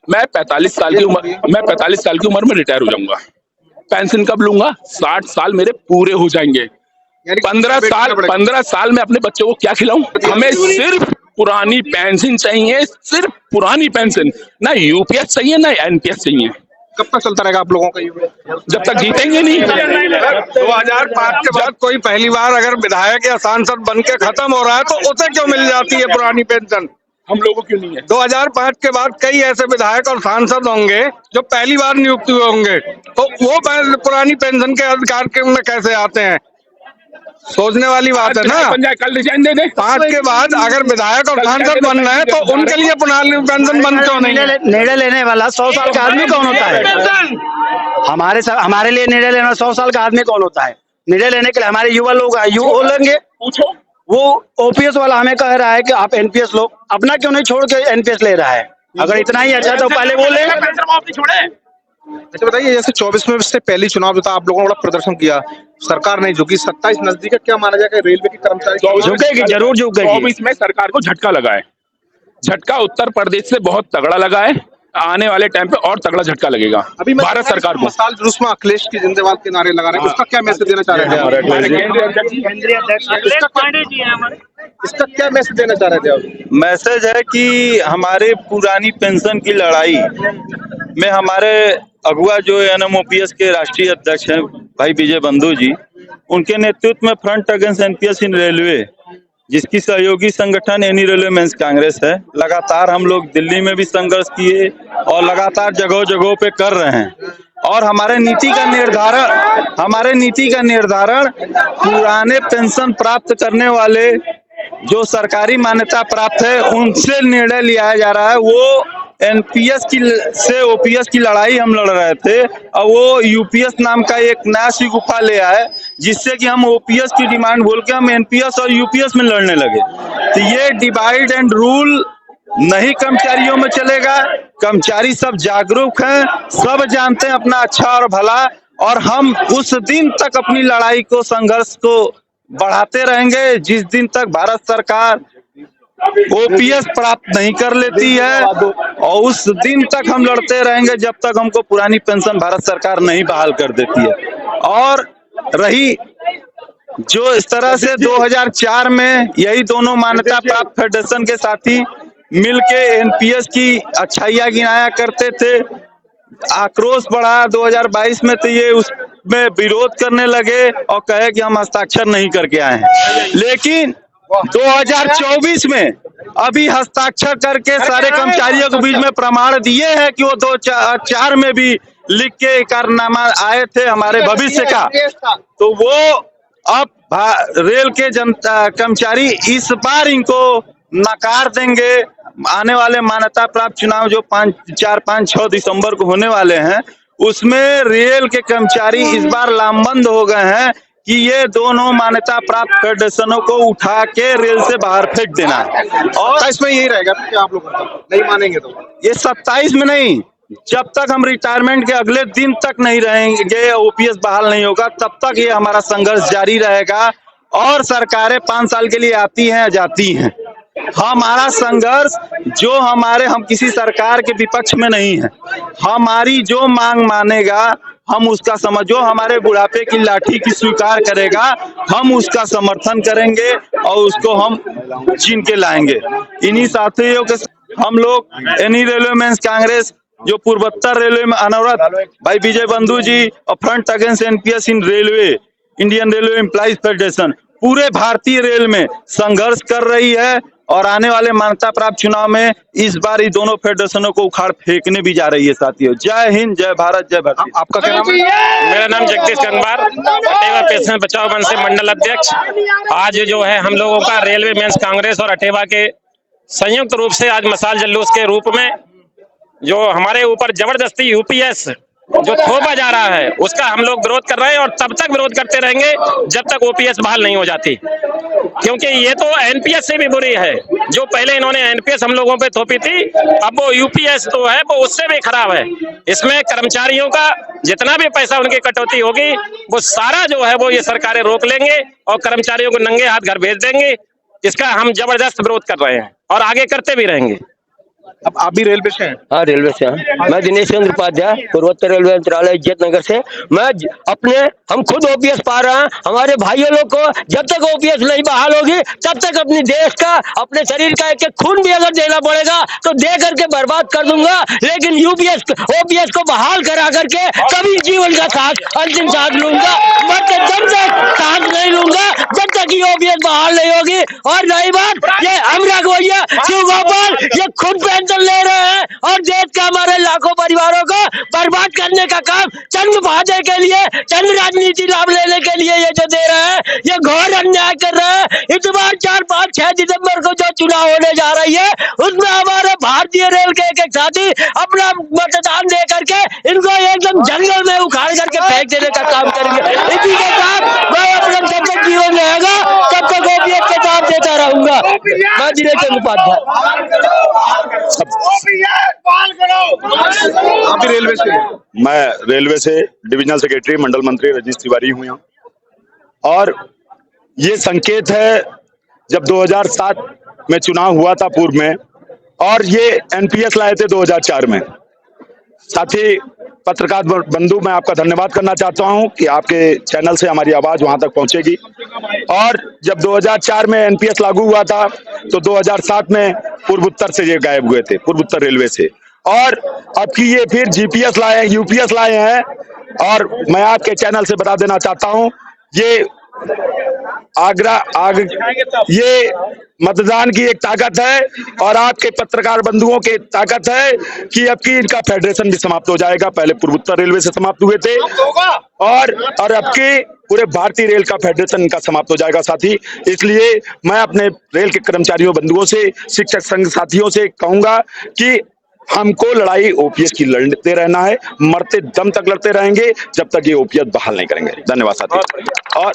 मैं 45 साल की उम्र में रिटायर हो जाऊंगा। पेंशन कब लूंगा? 60 साल मेरे पूरे हो जाएंगे। 15 साल में अपने बच्चों को क्या खिलाऊं? हमें सिर्फ पुरानी पेंशन चाहिए, सिर्फ पुरानी पेंशन। ना यूपीएस चाहिए ना एनपीएस चाहिए। कब तक चलता रहेगा आप लोगों का ये? जब तक जीतेंगे नहीं। 2005 के बाद कोई पहली बार अगर विधायक या सांसद बन के खत्म हो रहा है तो उसे क्यों मिल जाती है पुरानी पेंशन? हम लोगों क्यों नहीं है? 2005 के बाद कई ऐसे विधायक और सांसद होंगे जो पहली बार नियुक्त हुए होंगे, तो वो पुरानी पेंशन के अधिकार के में कैसे आते हैं? सोचने वाली बात है ना। कल रिजाइन दे दे। 5 के बाद अगर विधायक और सांसद बन रहे हैं तो उनके लिए पुरानी पेंशन बंद क्यों नहीं? निर्णय लेने वाला 100 साल का आदमी कौन होता है? हमारे लिए निर्णय लेना 100 साल का आदमी कौन होता है? निर्णय लेने के लिए हमारे युवा लोग वो लेंगे। पूछो। वो ओपीएस वाला हमें कह रहा है कि आप एनपीएस लो, अपना क्यों नहीं छोड़ के एनपीएस ले रहा है? अगर इतना ही अच्छा तो पहले वो ले। अच्छा बताइए, जैसे 24 में से पहली चुनाव जो था आप लोगों ने बड़ा प्रदर्शन किया, सरकार नहीं झुकी, 27 नजदीक है, क्या माना जाएगा रेलवे के कर्मचारी झुकेगी? जरूर झुकेगी। 24 में सरकार को झटका लगा है। झटका उत्तर प्रदेश से बहुत तगड़ा लगा है। आने वाले टाइम पे और तगड़ा झटका लगेगा अभी भारत सरकार को। मसाल जुलूस में अखिलेश की जिंदाबाद के नारे लगा रहे हैं, उसका क्या मैसेज देना चाह रहे थे? इसका क्या मैसेज देना चाह रहे थे आप? मैसेज है कि हमारे पुरानी पेंशन की लड़ाई में हमारे अगुआ जो एनएमओपीएस के राष्ट्रीय अध्यक्ष हैं भाई विजय बंधु जी, उनके नेतृत्व में front against NPS in railway, जिसकी सहयोगी संगठन एनी रेलवे मेंस कांग्रेस है, लगातार हम लोग दिल्ली में भी संघर्ष किए और लगातार जगह जगहों पे कर रहे हैं। और हमारे नीति का निर्धारण पुराने पेंशन प्राप्त करने वाले जो सरकारी मान्यता प्राप्त है उनसे निर्णय लिया जा रहा है। वो एनपीएस की से ओपीएस की लड़ाई हम लड़ रहे थे और वो यूपीएस नाम का एक नया शिगुफा ले आए, जिससे कि हम ओपीएस की डिमांड बोल के हम एनपीएस और यूपीएस में लड़ने लगे। तो ये डिवाइड एंड रूल नहीं कर्मचारियों में चलेगा। कर्मचारी सब जागरूक हैं, सब जानते हैं अपना अच्छा और भला, और हम उस दिन तक अपनी लड़ाई को, संघर्ष को बढ़ाते रहेंगे जिस दिन तक भारत सरकार ओपीएस प्राप्त नहीं कर लेती है, और उस दिन तक हम लड़ते रहेंगे जब तक हमको पुरानी पेंशन भारत सरकार नहीं बहाल कर देती है। और रही जो इस तरह से 2004 में यही दोनों मान्यता प्राप्त फेडरेशन के साथी मिलके एनपीएस की अच्छाइयां गिनाया करते थे, आक्रोश बढ़ा 2022 में तो ये उसमें विरोध करने लगे और कहे कि हम हस्ताक्षर नहीं करके आए हैं। लेकिन 2024 में अभी हस्ताक्षर करके सारे कर्मचारियों के बीच में प्रमाण दिए हैं कि वो 2004 में भी लिख के कारनामा आए थे हमारे भविष्य का। तो वो अब रेल के जनता कर्मचारी इस बार इनको नकार देंगे। आने वाले मान्यता प्राप्त चुनाव जो 4-5-6 दिसंबर को होने वाले हैं, उसमें रेल के कर्मचारी इस बार लामबंद हो गए हैं कि ये दोनों मान्यता प्राप्त फेडरेशनों को उठा के रेल से बाहर फेंक देना है। और इसमें यही रहेगा कि आप लोग नहीं मानेंगे तो ये 27 में नहीं, जब तक हम रिटायरमेंट के अगले दिन तक नहीं रहेंगे, ओपीएस बहाल नहीं होगा, तब तक ये हमारा संघर्ष जारी रहेगा। और सरकारें 5 साल के लिए आती हैं जाती हैं, हमारा संघर्ष जो हम किसी सरकार के विपक्ष में नहीं है। हमारी जो मांग मानेगा हम उसका जो हमारे बुढ़ापे की लाठी की स्वीकार करेगा हम उसका समर्थन करेंगे और उसको हम छीन के लाएंगे। इन्हीं साथियों के हम लोग एनी रेलवे मेंस कांग्रेस, जो पूर्वोत्तर रेलवे में अनवरत भाई विजय बंधु जी और front against NPS in railway, Indian railway employees federation पूरे भारतीय रेल में संघर्ष कर रही है। और आने वाले मान्यता प्राप्त चुनाव में इस बार ही दोनों फेडरेशनों को उखाड़ फेंकने भी जा रही है साथियों। जय हिंद, जय भारत, जय भारत। आपका क्या नाम है? मेरा नाम जगदीश गंगवार, अटेवा पेंशन बचाओ मंच से मंडल अध्यक्ष। आज जो है हम लोगों का रेलवे मेंस कांग्रेस और अटेवा के संयुक्त रूप से आज मशाल जुलूस के रूप में जो हमारे ऊपर जबरदस्ती यूपीएस जो थोपा जा रहा है उसका हम लोग विरोध कर रहे हैं, और तब तक विरोध करते रहेंगे जब तक ओपीएस बहाल नहीं हो जाती। क्योंकि ये तो एनपीएस से भी बुरी है। जो पहले इन्होंने एनपीएस हम लोगों पे थोपी थी, अब वो यूपीएस तो है वो उससे भी खराब है। इसमें कर्मचारियों का जितना भी पैसा उनकी कटौती होगी वो सारा जो है वो ये सरकारें रोक लेंगे और कर्मचारियों को नंगे हाथ घर भेज देंगे। इसका हम जबरदस्त विरोध कर रहे हैं और आगे करते भी रहेंगे। अब आप भी रेलवे से हैं? हाँ, रेलवे से हैं। मैं दिनेश चंद्र उपाध्याय, पूर्वोत्तर रेलवे मंत्रालय इज्जत नगर से। हम खुद ओपीएस पा रहे हैं। हमारे भाइयों लोग को जब तक ओपीएस नहीं बहाल होगी तब तक अपनी देश का, अपने शरीर का एक एक खून भी अगर देना पड़ेगा तो दे करके बर्बाद कर दूंगा, लेकिन ओपीएस को बहाल करा करके कभी जीवन का सांस, अंतिम सांस लूंगा, मरते दम तक सांस नहीं लूंगा जब तक ये ओपीएस बहाल नहीं होगी। और रही बात ये हमरा भैया शिव गोपाल, ये खुद पेंशन ले रहे हैं और देश का हमारे लाखों परिवारों को बर्बाद करने का काम चंद फायदे के लिए, चंद राजनीति लाभ लेने के लिए ये जो दे रहे हैं, ये घोर अन्याय कर रहे हैं। इस बार 4, 5, 6 दिसंबर को जो चुनाव होने जा रही है उसमें हमारे भारतीय रेल के एक साथी अपना मतदान दे करके इनको एकदम जंगल में उखाड़ करके फेंक देने का काम करेंगे। इसी के साथ मैं अपना जब तक जीवन रहेगा तब तक ओपीएस के साथ देता रहूंगा। मैं दिनेश चंद्र उपाध्याय। आप भी रेलवे से हैं? मैं रेलवे से डिविजनल सेक्रेटरी मंडल मंत्री रजनीश तिवारी हूं यहाँ। और ये संकेत है, जब 2007 में चुनाव हुआ था पूर्व में, और ये एनपीएस लाए थे 2004 में। साथी पत्रकार बंधु, मैं आपका धन्यवाद करना चाहता हूं कि आपके चैनल से हमारी आवाज वहां तक पहुंचेगी। और जब 2004 में एनपीएस लागू हुआ था तो 2007 में पूर्वोत्तर से ये गायब हुए थे, पूर्वोत्तर रेलवे से। और अब की ये फिर जीपीएस लाए हैं, यूपीएस लाए हैं। और मैं आपके चैनल से बता देना चाहता हूं, ये ये मतदान की एक ताकत है और आपके पत्रकार बंधुओं की ताकत है कि अब की इनका फेडरेशन भी समाप्त हो जाएगा। पहले पूर्वोत्तर रेलवे से समाप्त हुए थे और अब के पूरे भारतीय रेल का फेडरेशन इनका समाप्त हो जाएगा साथी। इसलिए मैं अपने रेल के कर्मचारियों बंधुओं से, शिक्षक संघ साथियों से कहूंगा कि हमको लड़ाई ओपीएस की लड़ते रहना है, मरते दम तक लड़ते रहेंगे जब तक ये ओपीएस बहाल नहीं करेंगे। धन्यवाद साथी। और